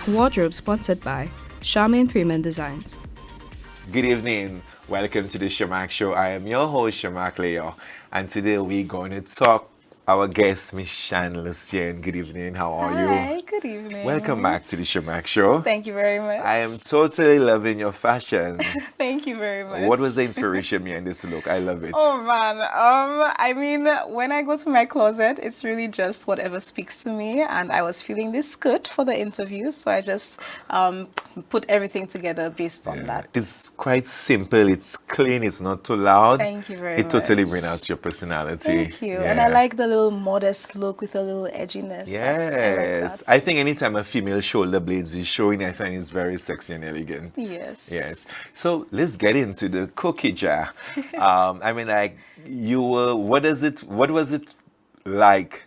Wardrobe sponsored by Charmaine Freeman Designs. Good evening. Welcome to the Shamak Show. I am your host, Shamak Leo, and today we're going to talk our guest, Miss Shan Lucien. Good evening. How are you? Hi, good evening. Welcome back to the Shamak Show. Thank you very much. I am totally loving your fashion. Thank you very much. What was the inspiration behind this look? I love it. Oh man, I mean, when I go to my closet, it's really just whatever speaks to me, and I was feeling this skirt for the interview, so I just put everything together based on that. It's quite simple. It's clean. It's not too loud. Thank you very It much. totally brings out your personality. Thank you, Yeah. and I like the little modest look with a little edginess. Yes, I like that. I think anytime a female shoulder blades is showing, I think it's very sexy and elegant. Yes. Yes. So let's get into the cookie jar. I mean, like you were. What was it like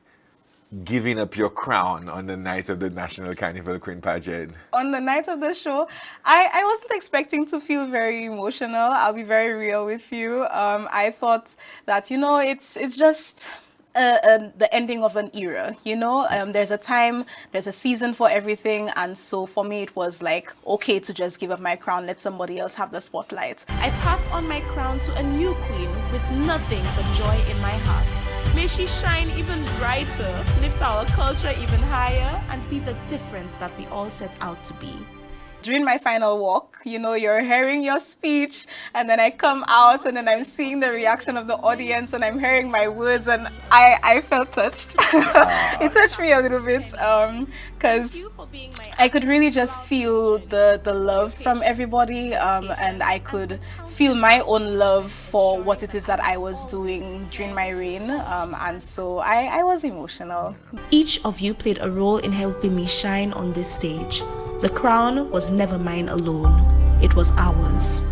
giving up your crown on the night of the National Carnival Queen Pageant? On the night of the show, I wasn't expecting to feel very emotional. I'll be very real with you. I thought that, it's just the ending of an era, there's a time, there's a season for everything, and so for me it was like okay to just give up my crown, let somebody else have the spotlight. I pass on my crown to a new queen with nothing but joy in my heart. May she shine even brighter, lift our culture even higher, and be the difference that we all set out to be. During my final walk, you're hearing your speech, and then I come out and then I'm seeing the reaction of the audience and I'm hearing my words, and I felt touched. It touched me a little bit because I could really just feel the love from everybody, and I could feel my own love for what it is that I was doing during my reign, and so I was emotional. Each of you played a role in helping me shine on this stage. The crown was never mine alone. It was ours.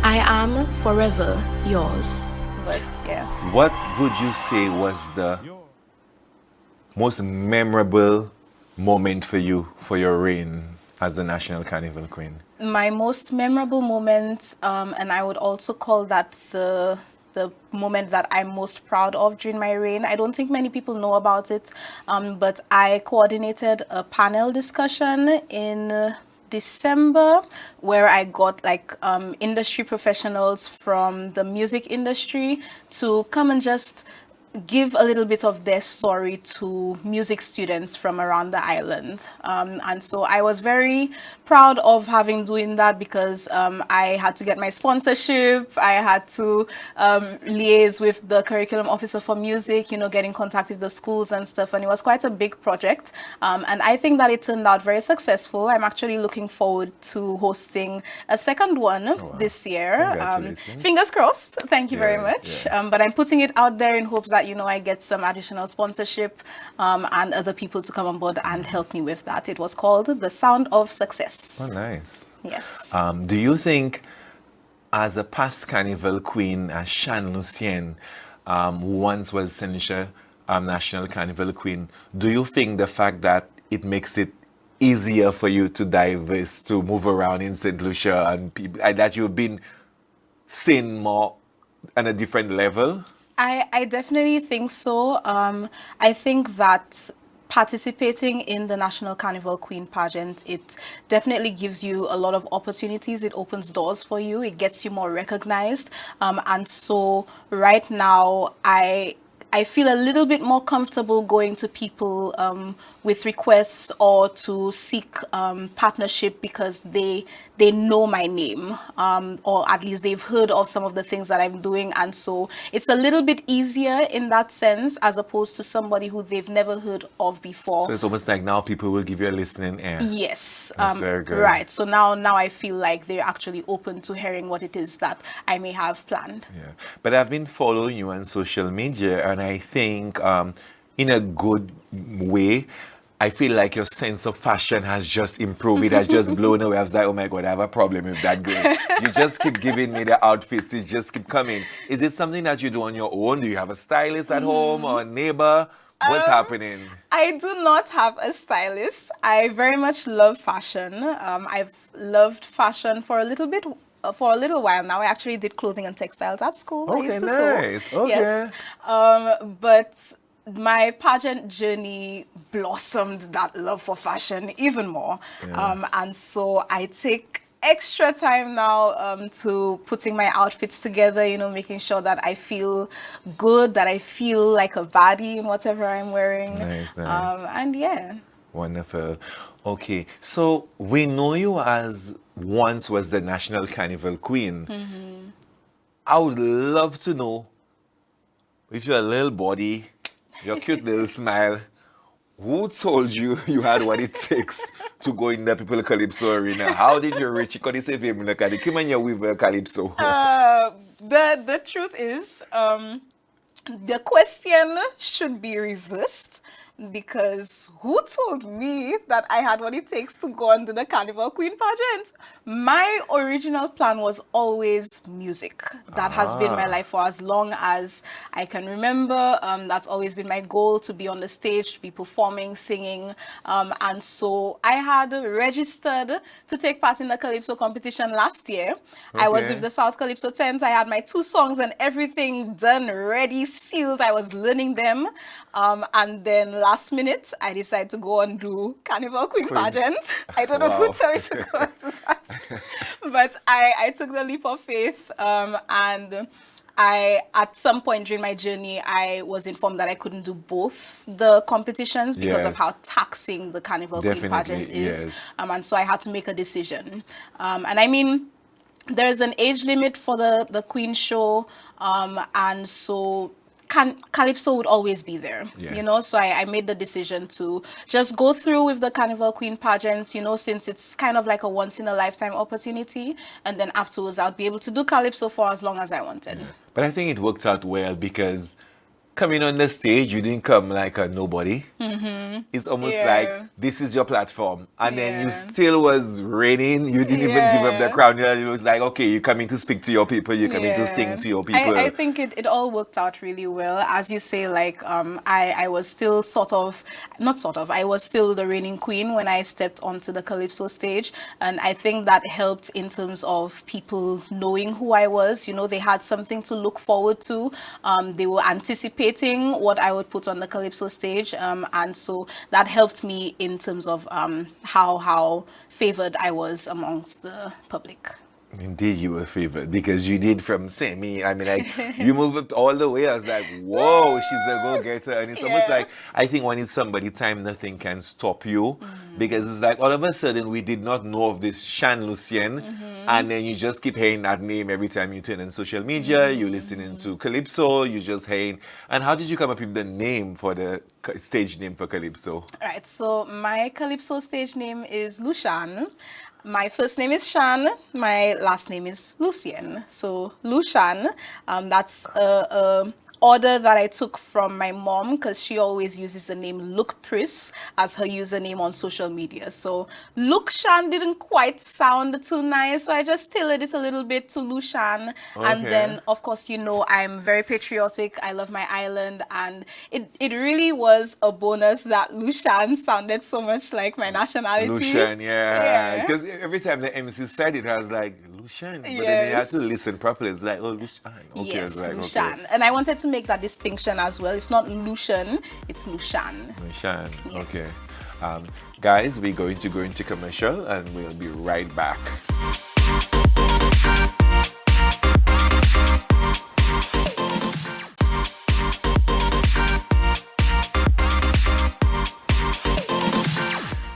I am forever yours. But yeah. What would you say was the most memorable moment for you for your reign as the National Carnival Queen? My most memorable moment, and I would also call that the moment that I'm most proud of during my reign. I don't think many people know about it, but I coordinated a panel discussion in December where I got industry professionals from the music industry to come and just give a little bit of their story to music students from around the island, and so I was very proud of doing that because I had to get my sponsorship, I had to liaise with the curriculum officer for music, get in contact with the schools and stuff, and it was quite a big project, and I think that it turned out very successful. I'm actually looking forward to hosting a second one this year. Fingers crossed. Thank you very much. Yeah. But I'm putting it out there in hopes that I get some additional sponsorship and other people to come on board and help me with that. It was called The Sound of Success. Oh, nice. Yes. Do you think, as a past carnival queen, as Shan Lucien, who once was Saint Lucian National Carnival Queen, do you think the fact that it makes it easier for you to diverse, to move around in Saint Lucia, and people that you've been seen more on a different level? I definitely think so. I think that participating in the National Carnival Queen Pageant, it definitely gives you a lot of opportunities. It opens doors for you. It gets you more recognized. And so right now, I feel a little bit more comfortable going to people with requests or to seek partnership because they know my name, or at least they've heard of some of the things that I'm doing, and so it's a little bit easier in that sense as opposed to somebody who they've never heard of before. So it's almost like now people will give you a listening ear. Yes. That's very good. Right. So now I feel like they're actually open to hearing what it is that I may have planned. Yeah. But I've been following you on social media, and I think in a good way, I feel like your sense of fashion has just improved. It has just blown away. I was like, oh my God, I have a problem with that girl. You just keep giving me the outfits. It just keep coming. Is it something that you do on your own? Do you have a stylist at home or a neighbor? What's happening? I do not have a stylist. I very much love fashion. I've loved fashion for a little while now. I actually did clothing and textiles at school. I Okay, used to nice. sew. Okay. Yes. But my pageant journey blossomed that love for fashion even more. And so I take extra time now to putting my outfits together, you know, making sure that I feel good, that I feel like a baddie in whatever I'm wearing. Nice. And yeah. Wonderful. Okay, so we know you as once was the National Carnival Queen. I would love to know, with your little body, your cute little smile, who told you you had what it takes to go in the People Calypso arena? How did you reach it? Come on, you with Calypso. The truth is, the question should be reversed, because who told me that I had what it takes to go on to the Carnival Queen pageant? My original plan was always music. That has been my life for as long as I can remember. That's always been my goal, to be on the stage, to be performing, singing. And so I had registered to take part in the Calypso competition last year. I was with the South Calypso tent. I had my 2 songs and everything done, ready, sealed. I was learning them. And then last minute, I decided to go and do Carnival Queen pageant. I don't know who told me to go do that. But I took the leap of faith, and at some point during my journey, I was informed that I couldn't do both the competitions because of how taxing the Carnival Queen pageant is. And so I had to make a decision. And I mean, there's an age limit for the Queen show, and so Calypso would always be there, you know, so I made the decision to just go through with the Carnival Queen pageant, you know, since it's kind of like a once-in-a-lifetime opportunity, and then afterwards I'll be able to do Calypso for as long as I wanted. But I think it worked out well, because coming on the stage, you didn't come like a nobody. It's almost like this is your platform, and then you still was reigning. You didn't even give up the crown. It was like, okay, you're coming to speak to your people. You're coming to sing to your people. I think it all worked out really well. As you say, like I was still I was still the reigning queen when I stepped onto the Calypso stage, and I think that helped in terms of people knowing who I was. You know, they had something to look forward to. They were anticipating what I would put on the Calypso stage, and so that helped me in terms of how favored I was amongst the public. Indeed, you were favored, because you did from me. I mean, like, you moved up all the way. I was like, whoa, she's a go-getter. And it's almost like, I think when it's somebody time, nothing can stop you, because it's like, all of a sudden, we did not know of this Shan Lucien, and then you just keep hearing that name every time you turn on social media, you're listening to Calypso, you just hearing. And how did you come up with the name for the stage name for Calypso? All right, so my Calypso stage name is Lucian. My first name is Shan. My last name is Lucien. So Lucian, that's a order that I took from my mom, because she always uses the name Look Pris as her username on social media. So Lucian didn't quite sound too nice, so I just tailored it a little bit to Lucian. And then, of course, you know, I'm very patriotic. I love my island, and it really was a bonus that Lucian sounded so much like my nationality. Lucian, because every time the MC said it, I was like, Lucian, but then you had to listen properly. It's like, oh, Lucian. Okay, yes, like, Lucian. Okay. And I wanted to make that distinction as well. It's not Lucian, it's Lucian. Lucian, Yes. okay. Guys, we're going to go into commercial, and we'll be right back.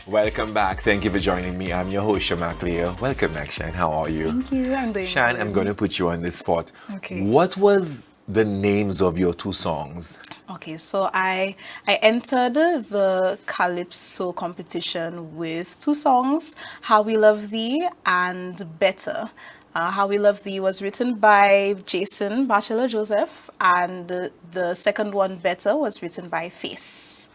Welcome back. Thank you for joining me. I'm your host, Shamak Leo. Welcome back, Shan. How are you? Thank you. I'm doing Shan, good. I'm going to put you on this spot. Okay. What was the names of your 2 songs? Okay, so I entered the Calypso competition with 2 songs, How We Love Thee and Better. How We Love Thee was written by Jason Bachelor Joseph, and the second one, Better, was written by Face.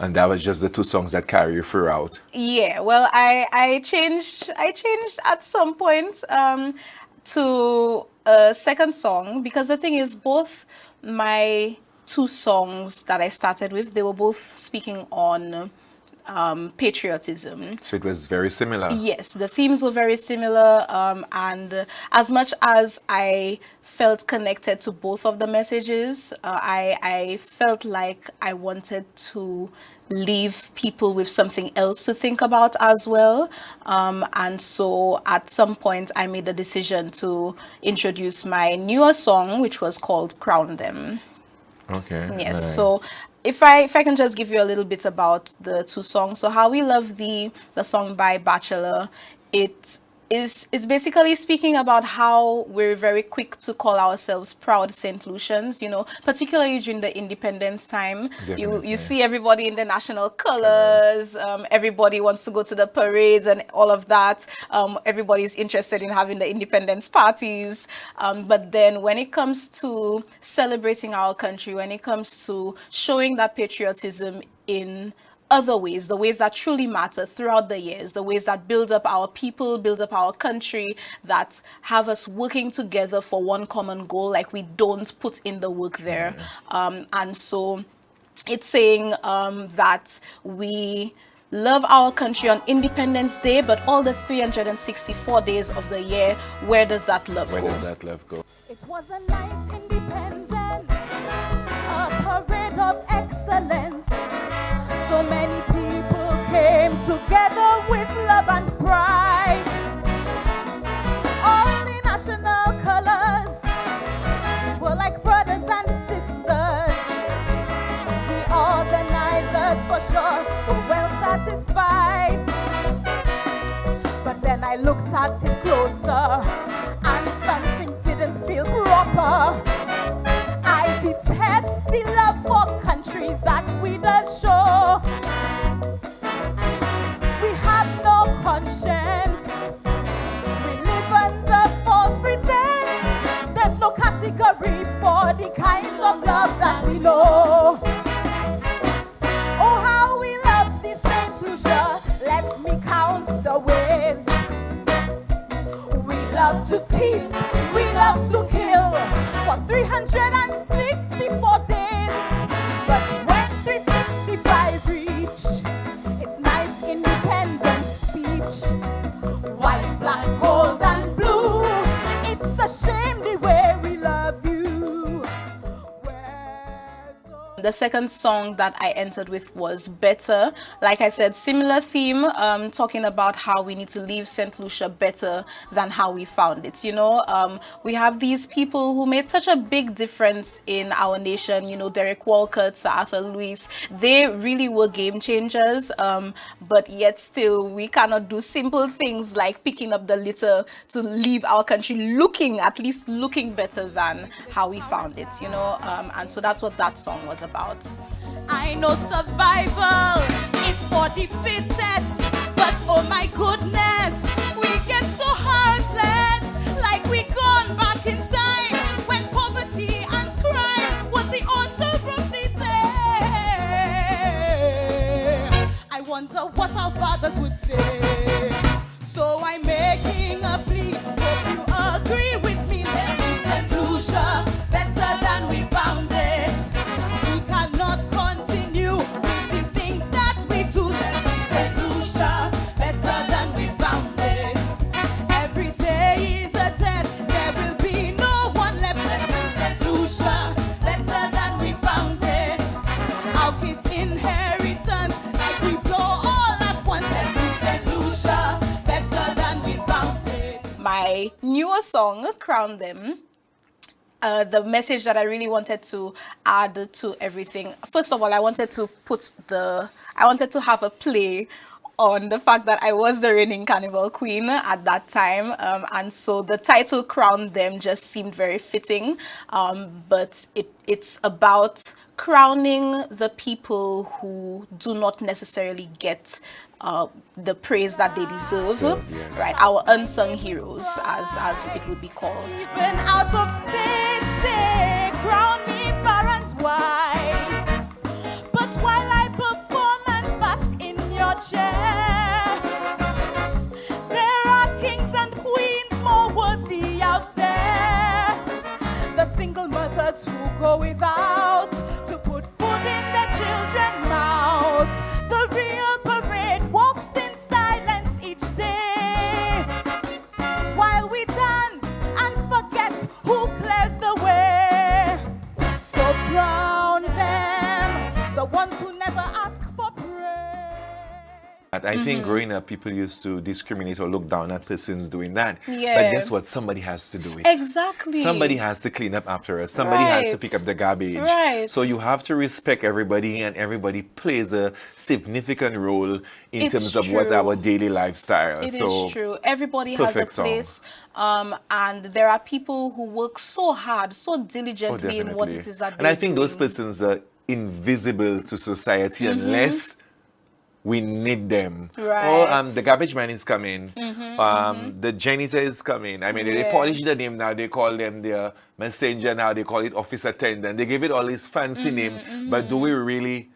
And that was just the 2 songs that carry you throughout? Yeah, well, I changed at some point to a second song, because the thing is, both my 2 songs that I started with, they were both speaking on patriotism. So it was very similar. Yes, the themes were very similar, and as much as I felt connected to both of the messages, I felt like I wanted to leave people with something else to think about as well. And so at some point I made the decision to introduce my newer song, which was called Crown Them. Okay. Yes. Right. So if I can just give you a little bit about the two songs. So How We Love Thee, the song by Bachelor, it's basically speaking about how we're very quick to call ourselves proud Saint Lucians, you know, particularly during the independence time. You see everybody in the national colors, everybody wants to go to the parades and all of that. Everybody's interested in having the independence parties. But then when it comes to celebrating our country, when it comes to showing that patriotism in other ways, the ways that truly matter throughout the years, the ways that build up our people, build up our country, that have us working together for one common goal, like we don't put in the work there. And so it's saying that we love our country on Independence Day, but all the 364 days of the year, where does that love go? Where does that love go? It was a nice independence, a parade of excellence. So many people came together with love and pride. All the national colors were like brothers and sisters. The organizers for sure were well satisfied. But then I looked at it closer and something didn't feel proper. I detest the love for country that we does show. We have no conscience. We live under false pretense. There's no category for the kind of love that we know. Oh, how we love this Saint Lucia. Let me count the ways. We love to thief, we love to kill for 364 days. But when 365 reach, it's nice independence speech. White, black, gold and blue. It's a shame the way we love you. The second song that I entered with was Better. Like I said, similar theme, talking about how we need to leave St. Lucia better than how we found it. You know, we have these people who made such a big difference in our nation. You know, Derek Walcott, Sir Arthur Lewis, they really were game changers. But yet still, we cannot do simple things like picking up the litter to leave our country at least looking better than how we found it, you know. And so that's what that song was about. I know survival is for the fittest, but oh my goodness, we get so heartless, like we gone back in time when poverty and crime was the order of the day. I wonder what our fathers would say. So I'm making a plea. Hope you agree with me. Let's leave St. Lucia better than we found it. We cannot continue with the things that we do. Let's leave St. Lucia better than we found it. Every day is a death. There will be no one left. Let's leave St. Lucia better than we found it. Our kids' inheritance, like we blow all at once. Let's leave St. Lucia better than we found it. My newer song, Crown Them. The message that I really wanted to add to everything. First of all, I wanted to have a play on the fact that I was the reigning Carnival Queen at that time. And so the title Crown Them just seemed very fitting. But it's about crowning the people who do not necessarily get the praise that they deserve, yes. right? Our unsung heroes, as it would be called. Even out of state, they crown me far and wide. But while I perform and bask in your chair, there are kings and queens more worthy out there. The single mothers who go without to put food in their children's mouth. The real I think growing up, people used to discriminate or look down at persons doing that. Yeah. But guess what? Somebody has to do it. Exactly. Somebody has to clean up after us. Somebody has to Right. pick up the garbage. Right. So you have to respect everybody, and everybody plays a significant role in It's terms of what's true. our daily lifestyle. It is so true. Everybody has a perfect song. place, and there are people who work so hard, so diligently in what definitely. it is that And I they're think those doing. persons are invisible to society unless we need them. Right. Oh, the garbage man is coming. The janitor is coming. I mean, they Yeah. polish the name now. They call them their messenger now. They call it office attendant. They give it all this fancy name. But do we really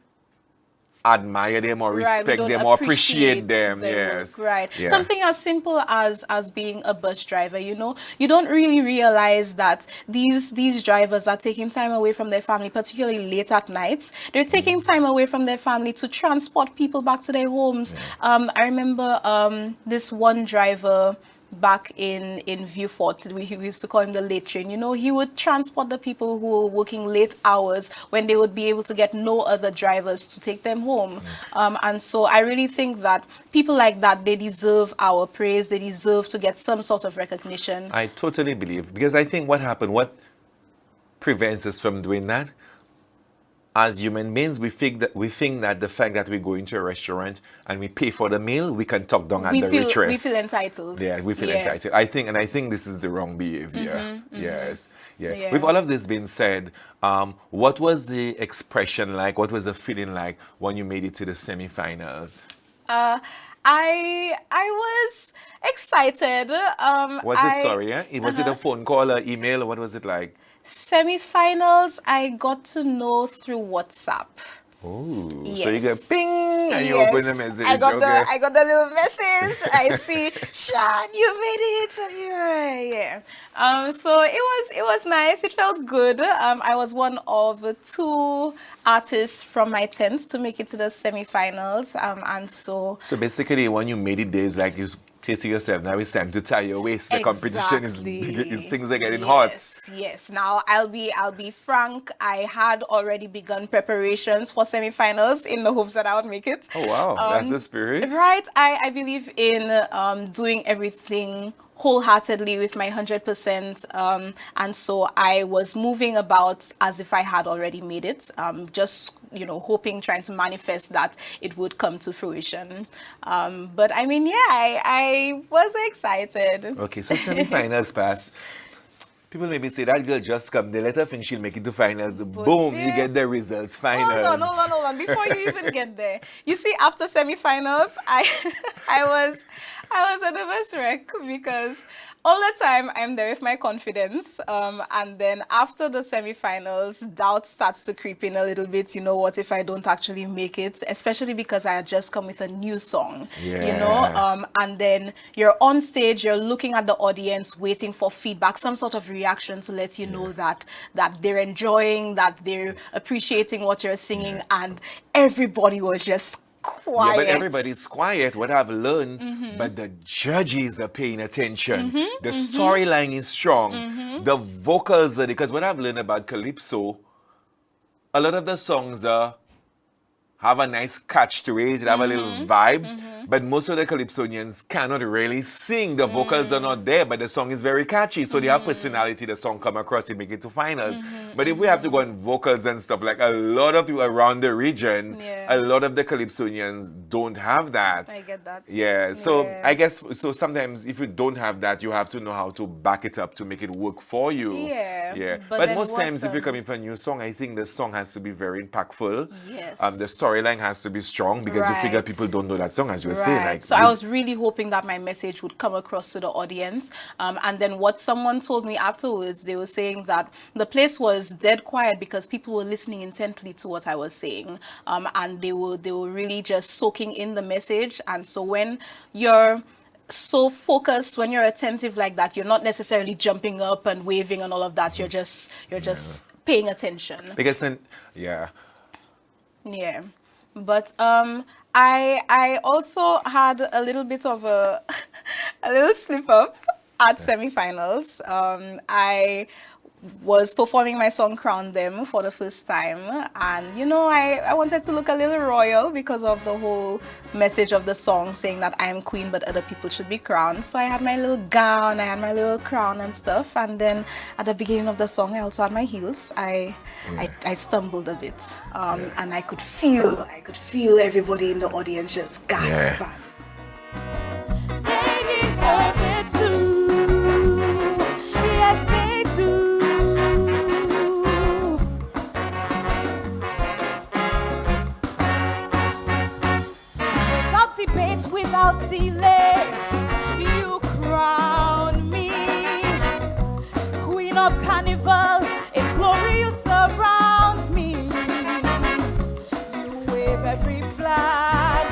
admire them or Right, we respect don't them or appreciate them? their Yes. work, right. Yeah. Something as simple as being a bus driver, you know, you don't really realize that these drivers are taking time away from their family, particularly late at nights. They're taking time away from their family to transport people back to their homes. I remember this one driver back in Viewfort, we used to call him the late train. You know, he would transport the people who were working late hours when they would be able to get no other drivers to take them home. And so I really think that people like that, they deserve our praise. They deserve to get some sort of recognition. I totally believe, because I think what prevents us from doing that, as human beings, we think that the fact that we go into a restaurant and we pay for the meal, we can talk down at the waitress. We feel entitled. Yeah, we feel entitled. I think this is the wrong behavior. Yes. Yeah. Yeah. With all of this being said, what was the expression like? What was the feeling like when you made it to the semifinals? I was excited. Was it a phone call or email, or what was it like? Semifinals, I got to know through WhatsApp. Oh, Yes. so you get ping and you open the message. I got okay. I got the little message. I see, Shan, you made it. Yeah. So it was nice. It felt good. I was one of 2 artists from my tent to make it to the semifinals. And so. So basically, when you made it, there's like you say to yourself, now it's time to tie your waist. The competition is things are getting hot. Yes. Now I'll be frank. I had already begun preparations for semifinals in the hopes that I would make it. Oh wow, that's the spirit. Right. I believe in doing everything wholeheartedly with my 100%, and so I was moving about as if I had already made it, just hoping, trying to manifest that it would come to fruition. But I mean, yeah, I was excited. Okay, so semi-finals pass. People maybe say that girl just come, they let her think she'll make it to finals. Boom, you get the results. Finals. Hold on. Before you even get there, you see, after semifinals, I was a nervous wreck because all the time I'm there with my confidence, and then after the semifinals, doubt starts to creep in a little bit. What if I don't actually make it? Especially because I had just come with a new song. And then you're on stage, you're looking at the audience, waiting for feedback, some sort of reaction to let you know that they're enjoying, that they're appreciating what you're singing, and everybody was just quiet. Yeah, but everybody's quiet. What I've learned, but the judges are paying attention. The storyline is strong. The vocals are, because what I've learned about Calypso, a lot of the songs have a nice catch to it, have a little vibe. But most of the Calypsonians cannot really sing. The vocals are not there, but the song is very catchy. So they have personality, the song come across, they make it to finals. But if we have to go on vocals and stuff, like a lot of people around the region, a lot of the Calypsonians don't have that. I get that. Yeah, so I guess, so sometimes if you don't have that, you have to know how to back it up to make it work for you. Yeah. But most times if you're coming for a new song, I think the song has to be very impactful. Yes. The storyline has to be strong, because you figure people don't know that song, as you were saying. Like, so I was really hoping that my message would come across to the audience. And then what someone told me afterwards, they were saying that the place was dead quiet because people were listening intently to what I was saying. And they were really just soaking in the message. And so when you're so focused, when you're attentive like that, you're not necessarily jumping up and waving and all of that. You're just paying attention. because then, Yeah. But I also had a little bit of a little slip up at semifinals. I was performing my song Crown Them for the first time, and you know, I wanted to look a little royal because of the whole message of the song saying that I am queen but other people should be crowned. So I had my little gown, I had my little crown and stuff, and then at the beginning of the song I also had my heels. I stumbled a bit, and I could feel everybody in the audience just gasp. They deserve it too. Yes, they do. Without debate, without delay, you crown me Queen of Carnival. In glory you surround me. You wave every flag,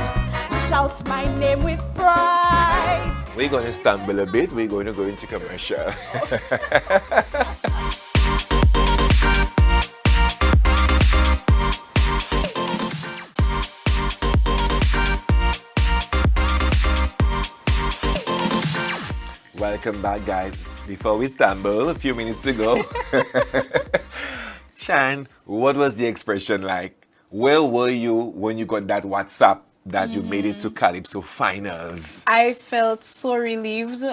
shout my name with pride. We're going to stumble a bit. We're going to go into commercial. Welcome back, guys. Before we stumble, a few minutes ago, Shan, what was the expression like? Where were you when you got that WhatsApp that you made it to Calypso Finals? I felt so relieved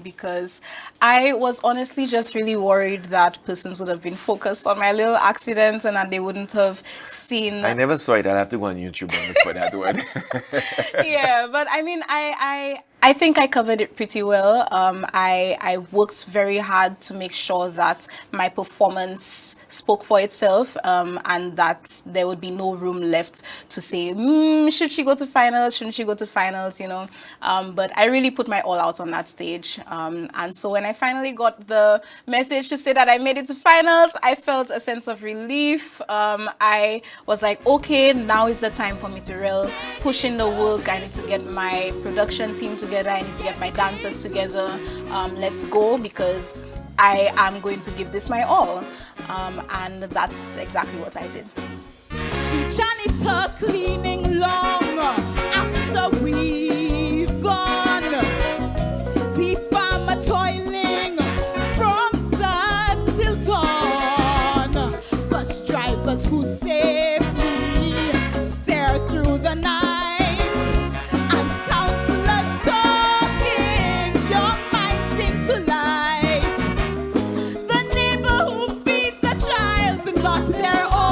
because I was honestly just really worried that persons would have been focused on my little accident and that they wouldn't have seen. I never saw it. I'll have to go on YouTube and look for that one. Yeah, but I mean, I think I covered it pretty well. I worked very hard to make sure that my performance spoke for itself, and that there would be no room left to say, should she go to finals? Shouldn't she go to finals? You know, but I really put my all out on that stage. And so when I finally got the message to say that I made it to finals, I felt a sense of relief. I was like, okay, now is the time for me to really push in the work. I need to get my production team together. I need to get my dancers together. Let's go, because I am going to give this my all. And that's exactly what I did. The janitor cleaning long after we've gone. The farmer toiling from dusk till dawn. Bus drivers who safely stare through the night. And counselors talking your mind into light. The neighbor who feeds a child, not their own.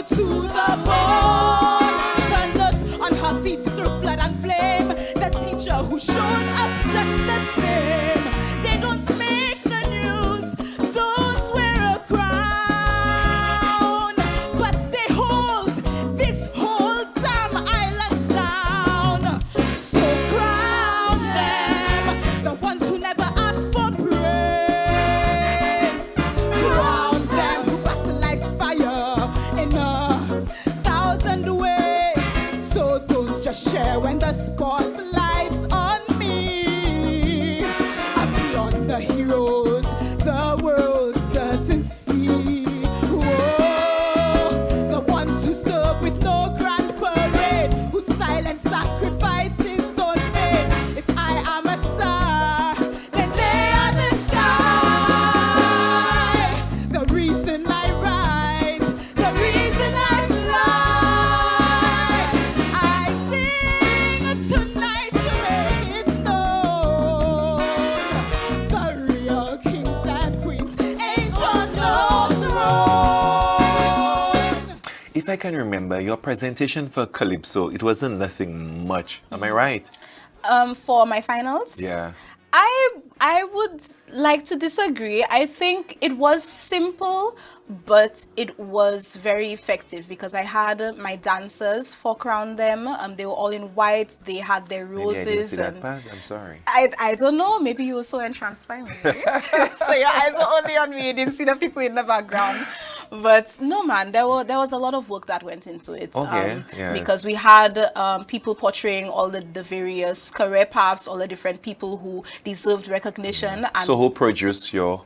To the bone, the nurse on her feet through blood and flame, the teacher who shows up just the same. They don't make the news, don't wear a crown, but they hold this whole damn island down. So crown them, the ones who never ask for praise. Crown them who battle life's fire in a thousand ways. So don't just share when the spotlight's on me. I'm beyond the heroes the world doesn't see. Whoa, the ones who serve with no grand parade, whose silent sacrifices don't fade. If I am a star, then they are the sky. The reason I rise, the reason I fly. I sing tonight to make it known. The real kings and queens ain't on no throne. If I can remember, your presentation for Calypso, it wasn't nothing much. Am I right? For my finals, Yeah. I would like to disagree. I think it was simple, but it was very effective because I had my dancers for Crown Them. They were all in white. They had their Maybe I didn't roses. see that And part. I'm sorry. I don't know. Maybe you were so entranced by me. So your eyes were only on me. You didn't see the people in the background. But no, man, there was a lot of work that went into it. Okay, yeah. Because we had people portraying all the various career paths, all the different people who deserved recognition. And So who produced your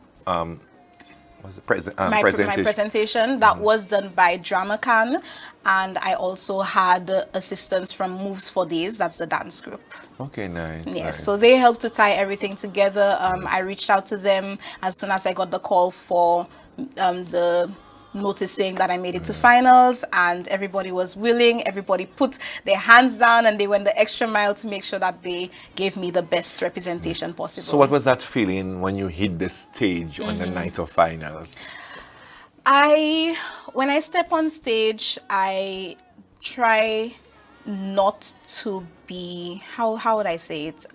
Was the my presentation? presentation that was done by DramaCan, and I also had assistance from Moves for Days. That's the dance group. Okay, nice. Yes, nice. so they helped to tie everything together. I reached out to them as soon as I got the call for the notice saying that I made it to finals, and everybody was willing. Everybody put their hands down and they went the extra mile to make sure that they gave me the best representation possible. So what was that feeling when you hit the stage on the night of finals? When I step on stage, I try not to be, how would I say it?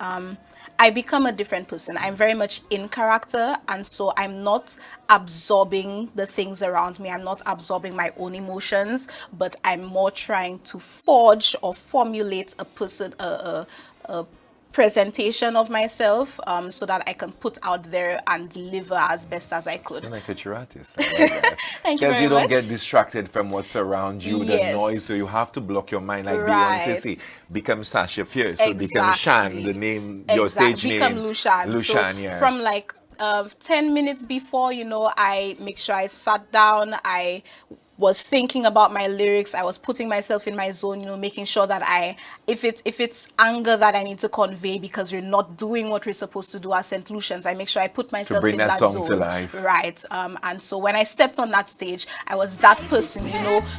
I become a different person. I'm very much in character, and so I'm not absorbing the things around me. I'm not absorbing my own emotions, but I'm more trying to forge or formulate a presentation of myself, so that I can put out there and deliver as best as I could. You're like a true artist. Thank you Thank you Because very you don't much. get distracted from what's around you, Yes. the noise, so you have to block your mind like Right. Beyonce say, become Sasha Fierce, so become Shan, the name, your stage Become name. Lucian. Lucian, So yes. from like 10 minutes before, I make sure I sat down, I was thinking about my lyrics, I was putting myself in my zone, making sure that if it's anger that I need to convey because we're not doing what we're supposed to do as Saint Lucians, I make sure I put myself bring in that that song zone. to life. Right. And so when I stepped on that stage, I was that person,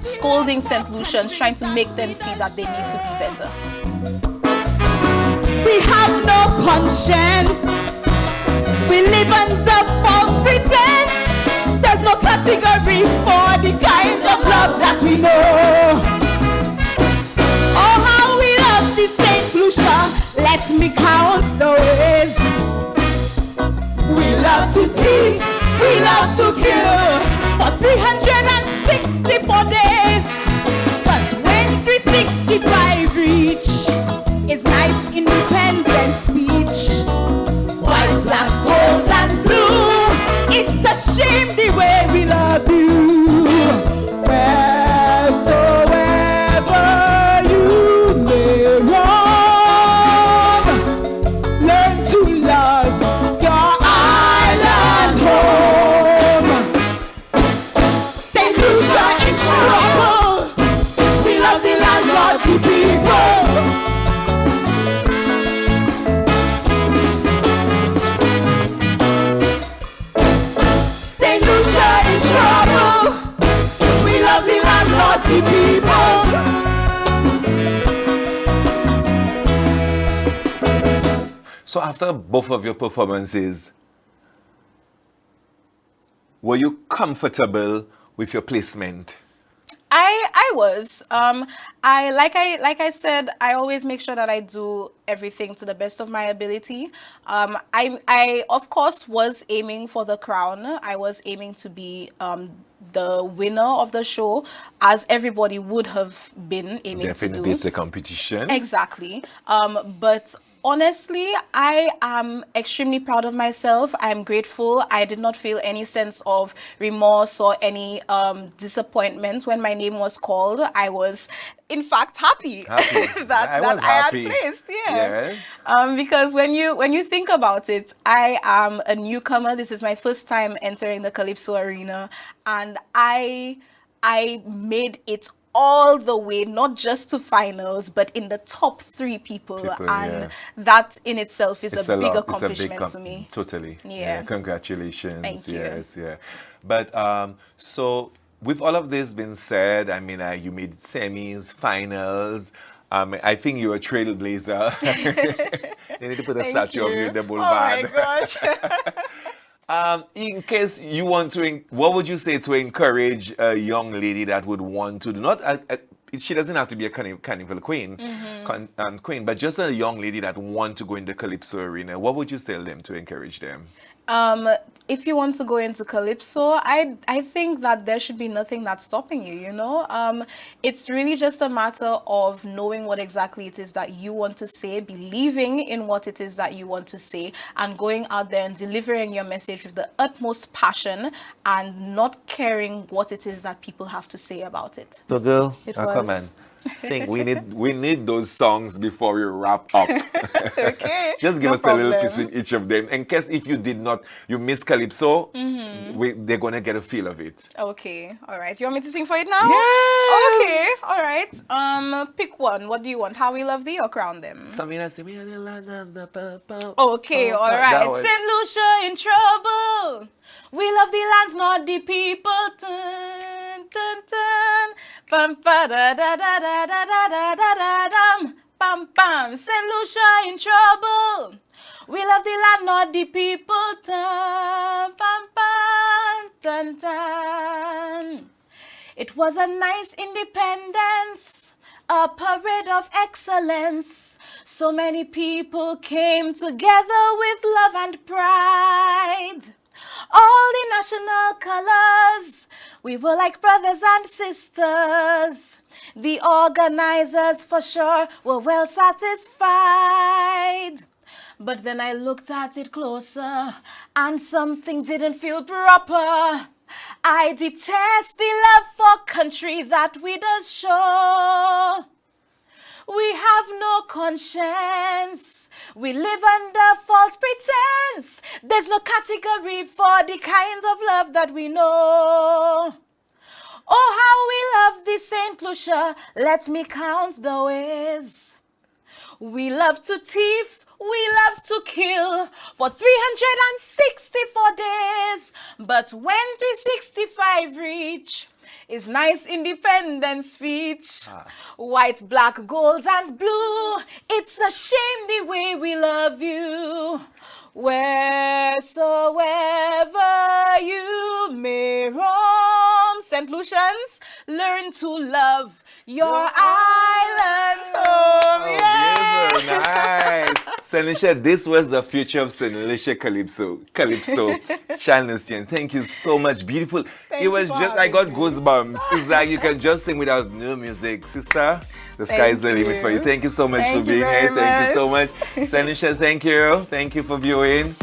scolding Saint Lucians, trying to make them see that they need to be better. We have no conscience. We live under false pretense. There's no category for the kind of love that we know. Oh, how we love the Saint Lucia. Let me count the ways. We love to thief, we love to kill for 364 days. But when 365 reach, it's nice independent speech. White, black, gold, and blue. It's a shame the way we love you. Wheresoever you may roam, learn to love your island home. Saint Lucia in trouble. We love the landlord, the people. Saint Lucia in trouble. We love the landlord, the people. So after both of your performances, were you comfortable with your placement? I was. Like I said, I always make sure that I do everything to the best of my ability. I of course was aiming for the crown. I was aiming to be the winner of the show, as everybody would have been aiming Definitely to it's do. a competition. Exactly. But honestly, I am extremely proud of myself. I'm grateful. I did not feel any sense of remorse or any disappointment when my name was called. I was, in fact, happy, that I had placed. Yeah. Yes. Because when you think about it, I am a newcomer. This is my first time entering the Calypso arena, and I made it all the way, not just to finals, but in the top 3 people, and that in itself is a big accomplishment to me. Totally. Yeah. Congratulations. Thank you. Yes, yeah. But so with all of this being said, I mean, you made semis, finals. I think you're a trailblazer. They need to put a statue of you in the boulevard. Oh my gosh. In case you want to, what would you say to encourage a young lady that would want to do not? She doesn't have to be a carnival queen, queen, but just a young lady that want to go in the Calypso arena. What would you tell them to encourage them? If you want to go into Calypso, I think that there should be nothing that's stopping you, It's really just a matter of knowing what exactly it is that you want to say, believing in what it is that you want to say, and going out there and delivering your message with the utmost passion and not caring what it is that people have to say about it. So girl, It come was. on. Sing. We need those songs before we wrap up. Okay. Just give no us a little problem. piece in each of them. In case if you miss Calypso, they're gonna get a feel of it. Okay. All right. You want me to sing for it now? Yes! Okay. All right. Pick one. What do you want? How We Love Thee or Crown Them? Something that's we are the land of the purple. Okay, all That right. one. Saint Lucia in trouble. We love the land, not the people. Dun, dun, dun. Bum, ba, da, da, da, da, da, da, da, da, da, dum. Bam, bam. Saint Lucia in trouble. We love the land, not the people. Dun, bam, bam, dun, dun. It was a nice independence, a parade of excellence. So many people came together with love and pride. All the national colors, we were like brothers and sisters. The organizers for sure were well satisfied. But then I looked at it closer and something didn't feel proper. I detest the love for country that we does show. We have no conscience. We live under false pretense. There's no category for the kinds of love that we know. Oh, how we love the Saint Lucia. Let me count the ways. We love to thief. We love to kill for 364 days. But when 365 reach, is nice independence speech. White, black, gold, and blue. It's a shame the way we love you. Wheresoever you may roam. Saint Lucians, learn to love your island home. Oh, nice. Saint Lucia, this was the future of Saint Lucia Calypso. Shan Lucien, thank you so much. Beautiful. Thank It was you for just, I got having me. goosebumps. It's like you can just sing without new music. Sister, the sky is the limit for you. Thank you so much Thank for you being here. very Thank you so much. much. Saint Lucia, thank you. Thank you for viewing.